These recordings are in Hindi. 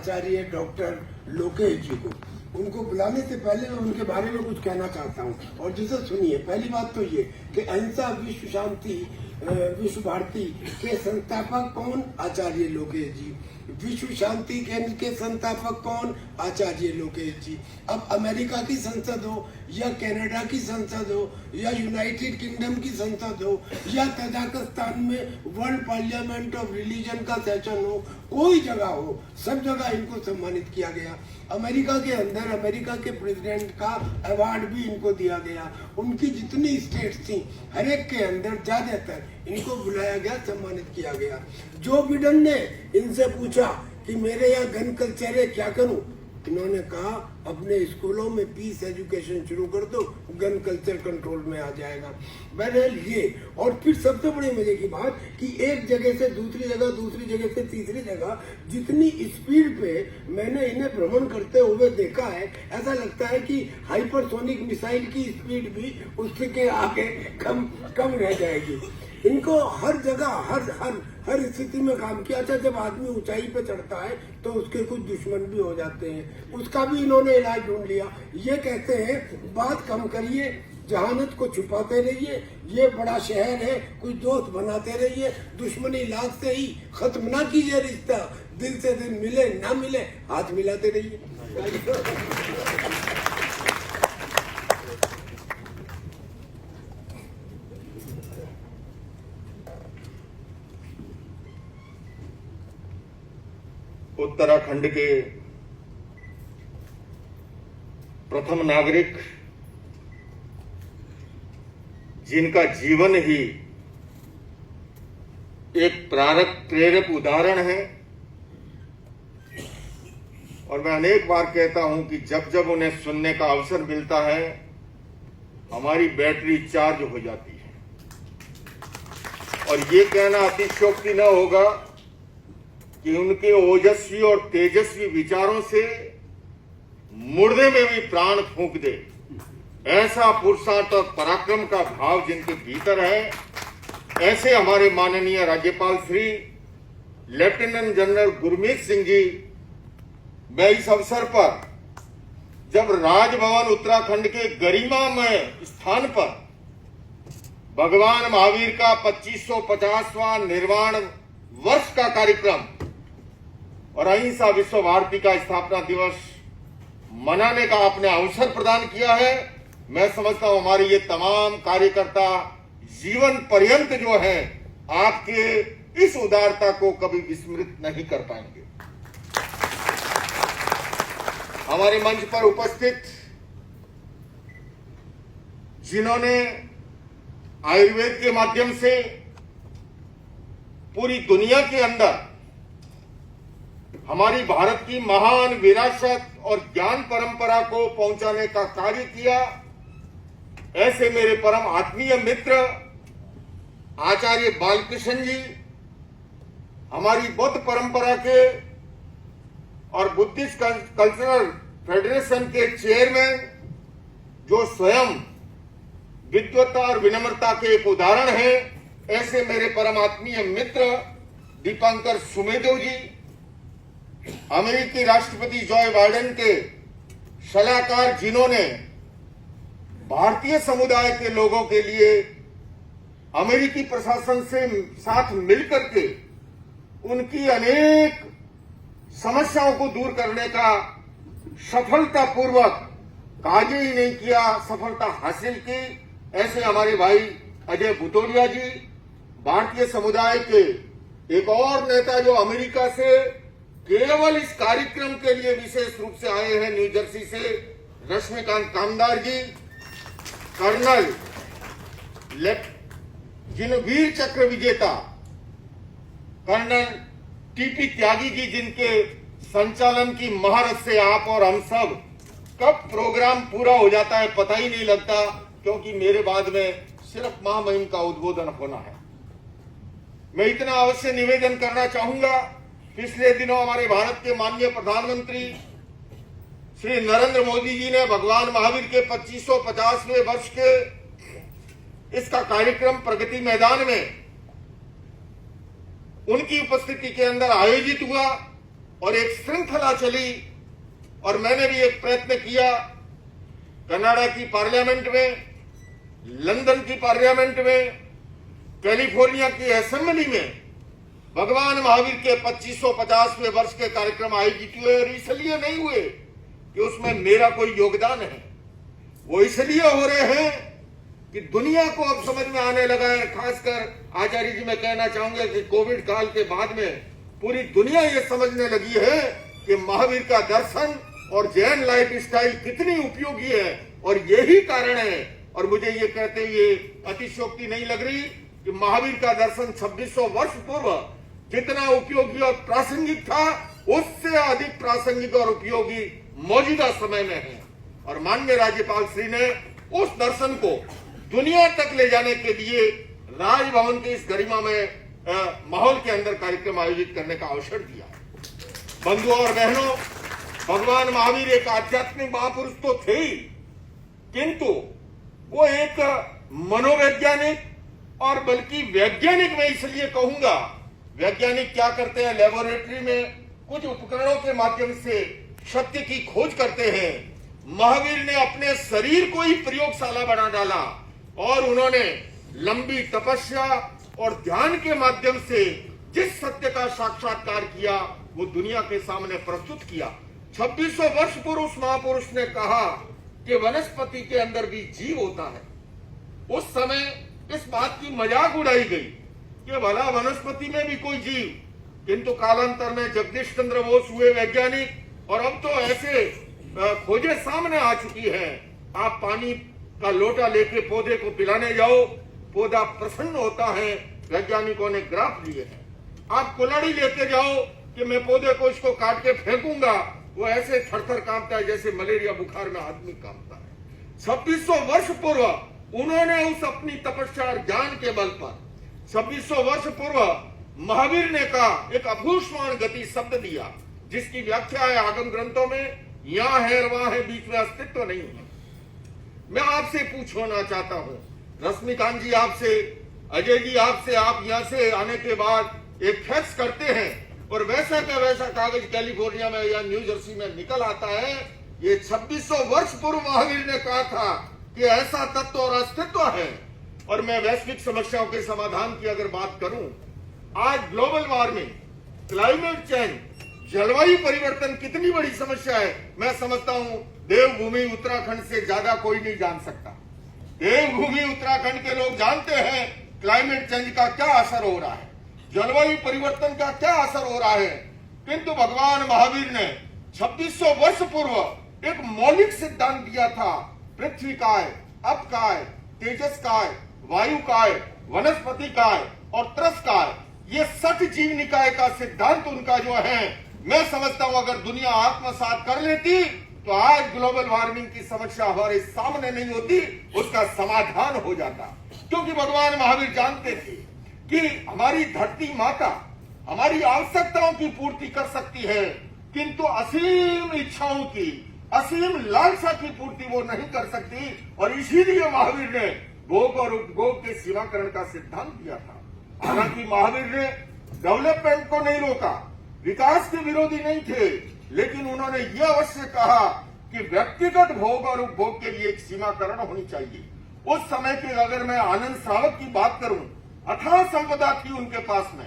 आचार्य डॉक्टर लोकेश जी को। उनको बुलाने से पहले मैं उनके बारे में कुछ कहना चाहता हूँ। और जिसे सुनिए, पहली बात तो ये कि अहिंसा विश्व शांति विश्व भारती के संस्थापक कौन? आचार्य लोकेश जी। विश्व शांति केंद्र के संस्थापक कौन? आचार्य लोकेश जी। अब अमेरिका की संसद हो या कनाडा की संसद हो या यूनाइटेड किंगडम की संसद हो या तजाकिस्तान में वर्ल्ड पार्लियामेंट ऑफ रिलीजन का सेशन हो, कोई जगह हो, सब जगह इनको सम्मानित किया गया। अमेरिका के अंदर अमेरिका के प्रेसिडेंट का अवार्ड भी इनको दिया गया। उनकी जितनी स्टेट्स थी हर एक के अंदर ज्यादातर इनको बुलाया गया, सम्मानित किया गया। जो बिडेन ने इनसे पूछा कि मेरे यहाँ गन कल्चर है, क्या करूं? इन्होंने कहा अपने स्कूलों में पीस एजुकेशन शुरू कर दो, गन कल्चर कंट्रोल में आ जाएगा। बहरहाल ये, और फिर सबसे बड़ी मजे की बात कि एक जगह से दूसरी जगह, दूसरी जगह से तीसरी जगह, जितनी स्पीड पे मैंने इन्हें भ्रमण करते हुए देखा है, ऐसा लगता है कि हाइपरसोनिक मिसाइल की स्पीड भी उसके आगे कम रह जाएगी। इनको हर जगह हर स्थिति में काम किया। अच्छा, जब आदमी ऊंचाई पे चढ़ता है तो उसके कुछ दुश्मन भी हो जाते हैं, उसका भी इन्होंने इलाज ढूंढ लिया। ये कहते हैं बात कम करिए, जहानत को छुपाते रहिए, ये बड़ा शहर है, कुछ दोस्त बनाते रहिए, दुश्मनी लाख से ही खत्म ना कीजिए रिश्ता, दिल से दिल मिले ना मिले हाथ मिलाते रहिए। उत्तराखंड के प्रथम नागरिक, जिनका जीवन ही एक प्रेरक उदाहरण है। और मैं अनेक बार कहता हूं कि जब जब उन्हें सुनने का अवसर मिलता है, हमारी बैटरी चार्ज हो जाती है। और ये कहना अतिशयोक्ति न होगा कि उनके ओजस्वी और तेजस्वी विचारों से मुर्दे में भी प्राण फूंक दे, ऐसा पुरुषार्थ और पराक्रम का भाव जिनके भीतर है, ऐसे हमारे माननीय राज्यपाल श्री लेफ्टिनेंट जनरल गुरमीत सिंह जी, मैं इस अवसर पर जब राजभवन उत्तराखंड के गरिमामय स्थान पर भगवान महावीर का 2550वां निर्वाण वर्ष का कार्यक्रम और अहिंसा विश्व भारती का स्थापना दिवस मनाने का आपने अवसर प्रदान किया है, मैं समझता हूं हमारे ये तमाम कार्यकर्ता जीवन पर्यंत जो है आपके इस उदारता को कभी विस्मृत नहीं कर पाएंगे। हमारे मंच पर उपस्थित जिन्होंने आयुर्वेद के माध्यम से पूरी दुनिया के अंदर हमारी भारत की महान विरासत और ज्ञान परंपरा को पहुंचाने का कार्य किया, ऐसे मेरे परम आत्मीय मित्र आचार्य बालकृष्ण जी, हमारी बौद्ध परंपरा के और बुद्धिस्ट कल्चरल फेडरेशन के चेयरमैन, जो स्वयं विद्वता और विनम्रता के एक उदाहरण है, ऐसे मेरे परम आत्मीय मित्र दीपांकर सुमेदेव जी, अमेरिकी राष्ट्रपति जॉय बाइडेन के सलाहकार, जिन्होंने भारतीय समुदाय के लोगों के लिए अमेरिकी प्रशासन से साथ मिलकर के उनकी अनेक समस्याओं को दूर करने का सफलतापूर्वक कार्य ही नहीं किया, सफलता हासिल की, ऐसे हमारे भाई अजय बुतोलिया जी, भारतीय समुदाय के एक और नेता जो अमेरिका से केवल इस कार्यक्रम के लिए विशेष रूप से आए हैं, न्यू जर्सी से रश्मिकांत कामदार जी, कर्नल जिन वीर चक्र विजेता कर्नल टीपी त्यागी जी, जिनके संचालन की महारत से आप और हम सब कब प्रोग्राम पूरा हो जाता है पता ही नहीं लगता, क्योंकि मेरे बाद में सिर्फ महामहिम का उद्बोधन होना है। मैं इतना अवश्य निवेदन करना चाहूंगा, पिछले दिनों हमारे भारत के माननीय प्रधानमंत्री श्री नरेंद्र मोदी जी ने भगवान महावीर के 2550वें वर्ष के इसका कार्यक्रम प्रगति मैदान में उनकी उपस्थिति के अंदर आयोजित हुआ। और एक श्रृंखला चली और मैंने भी एक प्रयत्न किया कनाडा की पार्लियामेंट में, लंदन की पार्लियामेंट में, कैलिफोर्निया की असेंबली में भगवान महावीर के 2550वें वर्ष के कार्यक्रम आयोजित हुए। और इसलिए नहीं हुए कि उसमें मेरा कोई योगदान है, वो इसलिए हो रहे हैं कि दुनिया को अब समझ में आने लगा है। खासकर आचार्य जी मैं कहना चाहूंगा कि कोविड काल के बाद में पूरी दुनिया ये समझने लगी है कि महावीर का दर्शन और जैन लाइफ स्टाइल कितनी उपयोगी है। और यही कारण है, और मुझे ये कहते हुए अतिशयोक्ति नहीं लग रही, कि महावीर का दर्शन 2600 वर्ष पूर्व जितना उपयोगी और प्रासंगिक था, उससे अधिक प्रासंगिक और उपयोगी मौजूदा समय में है। और माननीय राज्यपाल श्री ने उस दर्शन को दुनिया तक ले जाने के लिए राजभवन के इस गरिमा में माहौल के अंदर कार्यक्रम आयोजित करने का अवसर दिया। बंधुओं और बहनों, भगवान महावीर एक आध्यात्मिक महापुरुष तो थे ही, किंतु वो एक मनोवैज्ञानिक और बल्कि वैज्ञानिक मैं इसलिए कहूंगा। वैज्ञानिक क्या करते हैं, लेबोरेटरी में कुछ उपकरणों के माध्यम से सत्य की खोज करते हैं। महावीर ने अपने शरीर को ही प्रयोगशाला बना डाला और उन्होंने लंबी तपस्या और ध्यान के माध्यम से जिस सत्य का साक्षात्कार किया वो दुनिया के सामने प्रस्तुत किया। 2600 वर्ष पूर्व उस महापुरुष ने कहा कि वनस्पति के अंदर भी जीव होता है। उस समय इस बात की मजाक उड़ाई गई कि भला वनस्पति में भी कोई जीव, किंतु कालांतर में जगदीश चंद्र बोस हुए वैज्ञानिक और अब तो ऐसे खोजें सामने आ चुकी है। आप पानी का लोटा लेके पौधे को पिलाने जाओ, पौधा प्रसन्न होता है। वैज्ञानिकों ने ग्राफ लिए हैं। आप कुल्हाड़ी लेके जाओ कि मैं पौधे को इसको काट के फेंकूंगा, वो ऐसे थरथर कांपता है जैसे मलेरिया बुखार में आदमी कांपता है। 2600 वर्ष पूर्व उन्होंने उस अपनी तपस्या और ज्ञान के बल पर 2600 वर्ष पूर्व महावीर ने कहा एक अभूषवाण गति शब्द दिया, जिसकी व्याख्या है आगम ग्रंथों में, यहाँ है और वहां है, बीच में अस्तित्व नहीं है। मैं आपसे पूछना चाहता हूं, रश्मिकांत जी आपसे, अजय जी आपसे, आप यहां से आने के बाद एक फैक्स करते हैं और वैसा का वैसा कागज कैलिफोर्निया में या न्यू जर्सी में निकल आता है। ये 2600 वर्ष पूर्व महावीर ने कहा था कि ऐसा तत्व और अस्तित्व है। और मैं वैश्विक समस्याओं के समाधान की अगर बात करूं, आज ग्लोबल वार्मिंग, क्लाइमेट चेंज, जलवायु परिवर्तन कितनी बड़ी समस्या है, मैं समझता हूं देवभूमि उत्तराखंड से ज्यादा कोई नहीं जान सकता। देवभूमि उत्तराखंड के लोग जानते हैं क्लाइमेट चेंज का क्या असर हो रहा है, जलवायु परिवर्तन का क्या असर हो रहा है। किंतु भगवान महावीर ने 2600 वर्ष पूर्व एक मौलिक सिद्धांत दिया था, पृथ्वी काय, अप काय, तेजस काय, वायु काय, वनस्पति काय और त्रस काय, ये 60 जीव निकाय का सिद्धांत उनका जो है, मैं समझता हूं अगर दुनिया आत्मसात कर लेती तो आज ग्लोबल वार्मिंग की समस्या हमारे सामने नहीं होती, उसका समाधान हो जाता। क्योंकि भगवान महावीर जानते थे कि हमारी धरती माता हमारी आवश्यकताओं की पूर्ति कर सकती है, किंतु असीम इच्छाओं की, असीम लालसा की पूर्ति वो नहीं कर सकती। और इसीलिए महावीर ने भोग और उपभोग के सीमाकरण का सिद्धांत दिया था। हालांकि महावीर ने डेवलपमेंट को नहीं रोका, विकास के विरोधी नहीं थे, लेकिन उन्होंने यह अवश्य कहा कि व्यक्तिगत भोग और उपभोग के लिए एक सीमाकरण होनी चाहिए। उस समय की अगर मैं आनंद श्रावक की बात करूं, अथाह संपदा थी उनके पास में।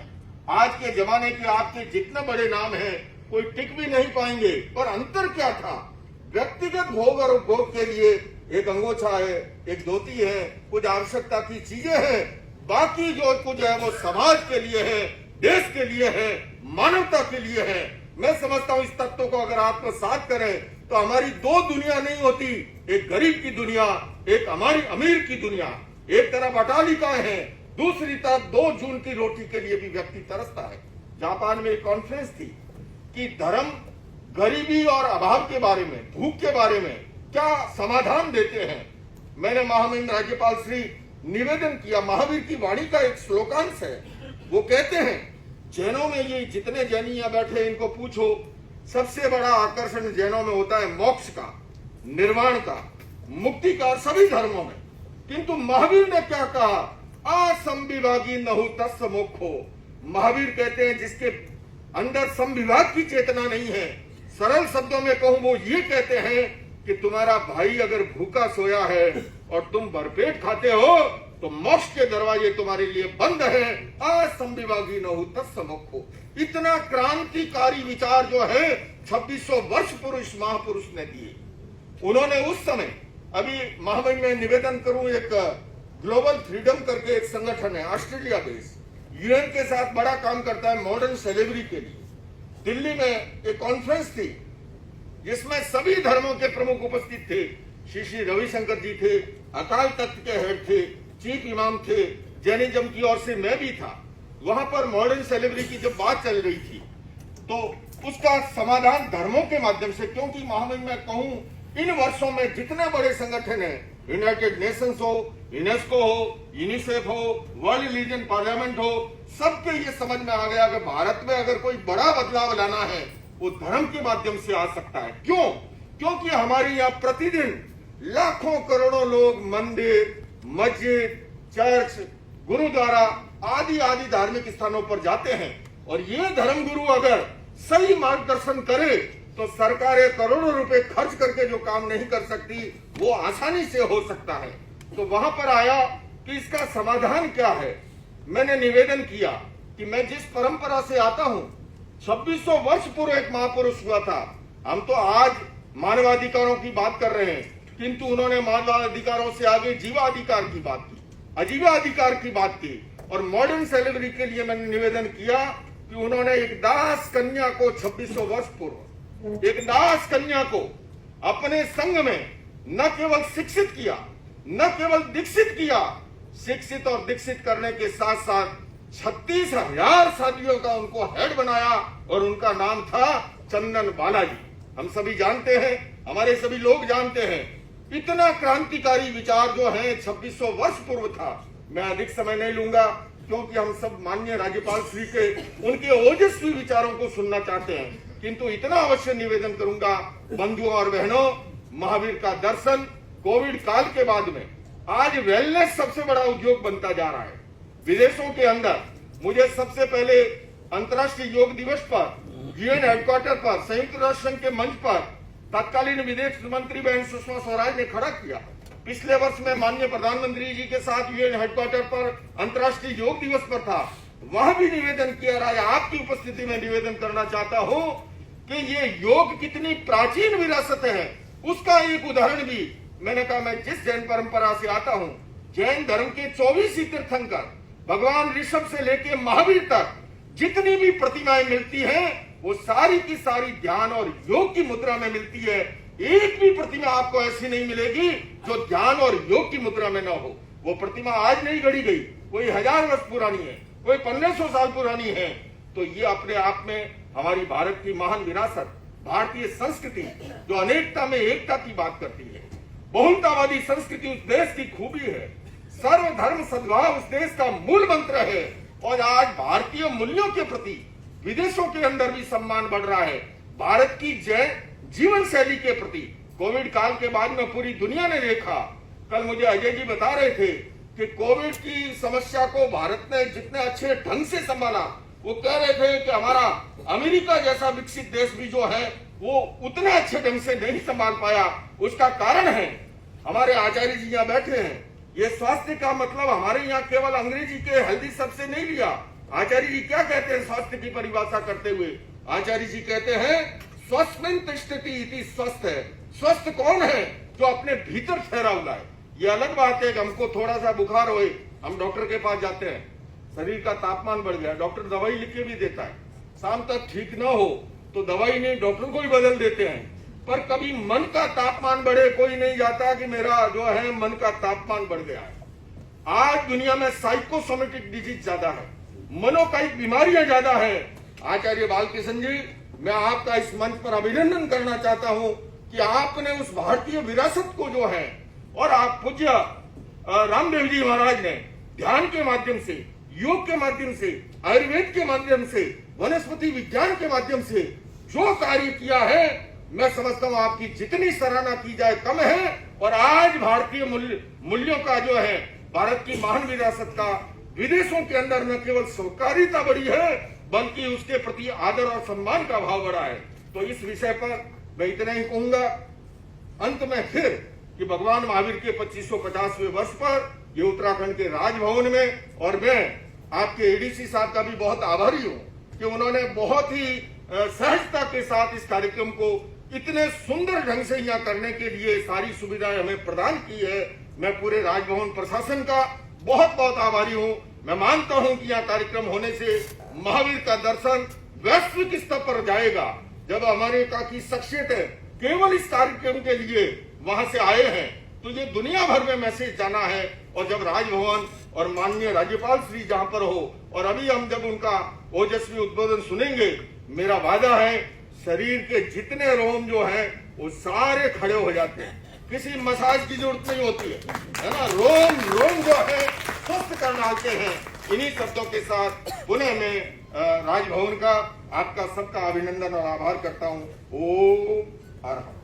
आज के जमाने के आपके जितने बड़े नाम हैं कोई टिक भी नहीं पाएंगे। और अंतर क्या था, व्यक्तिगत भोग और उपभोग के लिए एक अंगोछा है, एक धोती है, कुछ आवश्यकता की चीजें हैं, बाकी जो कुछ है वो समाज के लिए है, देश के लिए है, मानवता के लिए है। मैं समझता हूं इस तत्व को अगर आत्मसात करें तो हमारी दो दुनिया नहीं होती, एक गरीब की दुनिया, एक हमारी अमीर की दुनिया। एक तरफ अटालिकाएं हैं, दूसरी तरफ 2 जून की रोटी के लिए भी व्यक्ति तरसता है। जापान में एक कॉन्फ्रेंस थी कि धर्म गरीबी और अभाव के बारे में, भूख के बारे में क्या समाधान देते हैं। मैंने महामहिम राज्यपाल श्री निवेदन किया, महावीर की वाणी का एक श्लोकांश है, वो कहते हैं जैनों में ये जितने जैनी यहाँ बैठे इनको पूछो, सबसे बड़ा आकर्षण जैनों में होता है मोक्ष का, निर्वाण का, मुक्ति का, सभी धर्मों में। किंतु महावीर ने क्या कहा, असंविभागी नहु तस्य मोक्षो। महावीर कहते हैं जिसके अंदर संविभाग की चेतना नहीं है। सरल शब्दों में कहूं, वो ये कहते हैं कि तुम्हारा भाई अगर भूखा सोया है और तुम भरपेट खाते हो तो मोक्ष के दरवाजे तुम्हारे लिए बंद हैं। असंविभागी न हो तत्समुखो। इतना क्रांतिकारी विचार जो है 2600 वर्ष पुरुष महापुरुष ने दिए। उन्होंने उस समय, अभी महामहिम में निवेदन करूं, एक ग्लोबल फ्रीडम करके एक संगठन है ऑस्ट्रेलिया बेस्ड, यूएन के साथ बड़ा काम करता है मॉडर्न सेलेब्रिटी के लिए। दिल्ली में एक कॉन्फ्रेंस थी जिसमें सभी धर्मों के प्रमुख उपस्थित थे। श्री रविशंकर जी थे, अकाल तख्त के हेड थे, चीफ इमाम थे, जैनिज्म की ओर से मैं भी था। वहां पर मॉडर्न सेलेब्रिटी की जब बात चल रही थी तो उसका समाधान धर्मों के माध्यम से, क्योंकि महामहिम में कहूं, इन वर्षों में जितने बड़े संगठन हैं, यूनाइटेड नेशंस हो, यूनेस्को हो, यूनिसेफ हो, वर्ल्ड रिलीजन पार्लियामेंट हो, सबके ये समझ में आ गया कि भारत में अगर कोई बड़ा बदलाव लाना है वो धर्म के माध्यम से आ सकता है। क्यों? क्योंकि हमारे यहाँ प्रतिदिन लाखों करोड़ों लोग मंदिर, मस्जिद, चर्च, गुरुद्वारा आदि आदि धार्मिक स्थानों पर जाते हैं, और ये धर्मगुरु अगर सही मार्गदर्शन करे तो सरकारें करोड़ों रुपए खर्च करके जो काम नहीं कर सकती वो आसानी से हो सकता है। तो वहां पर आया कि इसका समाधान क्या है। मैंने निवेदन किया कि मैं जिस परंपरा से आता हूं, 2600 वर्ष पूर्व एक महापुरुष हुआ था। हम तो आज मानवाधिकारों की बात कर रहे हैं, किंतु उन्होंने मानवाधिकारों से आगे जीवाधिकार की बात की, आजीवाधिकार की बात की। और मॉडर्न सेलिब्रिटी के लिए मैंने निवेदन किया कि उन्होंने एक दास कन्या को 2600 वर्ष पूर्व, एक दास कन्या को अपने संघ में न केवल शिक्षित किया, न केवल दीक्षित किया, शिक्षित और दीक्षित करने के साथ साथ 36,000 शादियों का उनको हेड बनाया, और उनका नाम था चंदन बालाजी। हम सभी जानते हैं, हमारे सभी लोग जानते हैं, इतना क्रांतिकारी विचार जो है 2600 वर्ष पूर्व था। मैं अधिक समय नहीं लूंगा क्योंकि हम सब माननीय राज्यपाल श्री के उनके ओजस्वी विचारों को सुनना चाहते हैं, किंतु इतना अवश्य निवेदन करूंगा, बंधुओं और बहनों, महावीर का दर्शन कोविड काल के बाद में आज वेलनेस सबसे बड़ा उद्योग बनता जा रहा है। विदेशों के अंदर मुझे सबसे पहले अंतर्राष्ट्रीय योग दिवस पर यूएन हेडक्वार्टर पर संयुक्त राष्ट्र संघ के मंच पर तत्कालीन विदेश मंत्री बहन सुषमा स्वराज ने खड़ा किया। पिछले वर्ष में माननीय प्रधानमंत्री जी के साथ यूएन हेडक्वार्टर पर अंतर्राष्ट्रीय योग दिवस पर था, वहां भी निवेदन किया रहा है। आपकी उपस्थिति में निवेदन करना चाहता हूं कि ये योग कितनी प्राचीन विरासत है, उसका एक उदाहरण भी मैंने कहा। मैं जिस जैन परंपरा से आता हूं, जैन धर्म के 24 तीर्थंकर भगवान ऋषभ से लेके महावीर तक जितनी भी प्रतिमाएं मिलती हैं वो सारी की सारी ध्यान और योग की मुद्रा में मिलती है। एक भी प्रतिमा आपको ऐसी नहीं मिलेगी जो ध्यान और योग की मुद्रा में न हो। वो प्रतिमा आज नहीं गढ़ी गई, कोई 1000 वर्ष पुरानी है, कोई 1500 साल पुरानी है। तो ये अपने आप में हमारी भारत की महान विरासत, भारतीय संस्कृति जो अनेकता में एकता की बात करती है, बहुलतावादी संस्कृति उस देश की खूबी है, सर्वधर्म सद्भाव उस देश का मूल मंत्र है। और आज भारतीय मूल्यों के प्रति विदेशों के अंदर भी सम्मान बढ़ रहा है। भारत की जैन जीवन शैली के प्रति कोविड काल के बाद में पूरी दुनिया ने देखा। कल मुझे अजय जी बता रहे थे कि कोविड की समस्या को भारत ने जितने अच्छे ढंग से संभाला, वो कह रहे थे कि हमारा अमेरिका जैसा विकसित देश भी जो है वो उतने अच्छे ढंग से नहीं संभाल पाया। उसका कारण है हमारे आचार्य जी यहाँ बैठे हैं। ये स्वास्थ्य का मतलब हमारे यहाँ केवल अंग्रेजी के हेल्दी शब्द से नहीं लिया। आचार्य जी क्या कहते हैं स्वास्थ्य की परिभाषा करते हुए? आचार्य जी कहते हैं स्वस्थमिन तिष्ठति इति स्वस्थ है। स्वस्थ कौन है? जो अपने भीतर ठहरा हुआ है। ये अलग बात है कि हमको थोड़ा सा बुखार होए, हम डॉक्टर के पास जाते हैं, शरीर का तापमान बढ़ गया, डॉक्टर दवाई लिख के भी देता है, शाम तक ठीक ना हो तो दवाई नहीं डॉक्टर को ही बदल देते हैं। पर कभी मन का तापमान बढ़े, कोई नहीं जाता कि मेरा जो है मन का तापमान बढ़ गया है। आज दुनिया में साइकोसोमेटिक डिजीज ज्यादा है, मनोकायिक बीमारियां ज्यादा है। आचार्य बालकृष्ण जी, मैं आपका इस मंच पर अभिनंदन करना चाहता हूं कि आपने उस भारतीय विरासत को जो है, और आप पूज्य रामदेव जी महाराज ने ध्यान के माध्यम से, योग के माध्यम से, आयुर्वेद के माध्यम से, वनस्पति विज्ञान के माध्यम से जो कार्य किया है, मैं समझता हूं आपकी जितनी सराहना की जाए कम है। और आज भारतीय मूल्यों का जो है, भारत की महान विरासत का विदेशों के अंदर न केवल स्वीकार्यता बढ़ी है बल्कि उसके प्रति आदर और सम्मान का भाव बढ़ा है। तो इस विषय पर मैं इतना ही कहूंगा अंत में फिर कि भगवान महावीर के 2550वें वर्ष पर ये उत्तराखंड के राजभवन में, और मैं आपके एडीसी साहब का भी बहुत आभारी हूं कि उन्होंने बहुत ही सहजता के साथ इस कार्यक्रम को इतने सुंदर ढंग से यहाँ करने के लिए सारी सुविधाएं हमें प्रदान की है। मैं पूरे राजभवन प्रशासन का बहुत बहुत आभारी हूं। मैं मानता हूं कि यह कार्यक्रम होने से महावीर का दर्शन वैश्विक स्तर पर जाएगा। जब अमेरिका की शख्सियतें केवल इस कार्यक्रम के लिए वहां से आए हैं तो ये दुनिया भर में मैसेज जाना है। और जब राजभवन और माननीय राज्यपाल श्री जहां पर हो और अभी हम जब उनका ओजस्वी उद्बोधन सुनेंगे, मेरा वादा है शरीर के जितने रोम जो हैं वो सारे खड़े हो जाते हैं, किसी मसाज की जरूरत नहीं होती है ना। रोम रोम जो है स्वस्थ कर डालते हैं। इन्हीं शब्दों के साथ पुनः मैं राजभवन का आपका सबका अभिनंदन और आभार करता हूँ। ओम हर हर।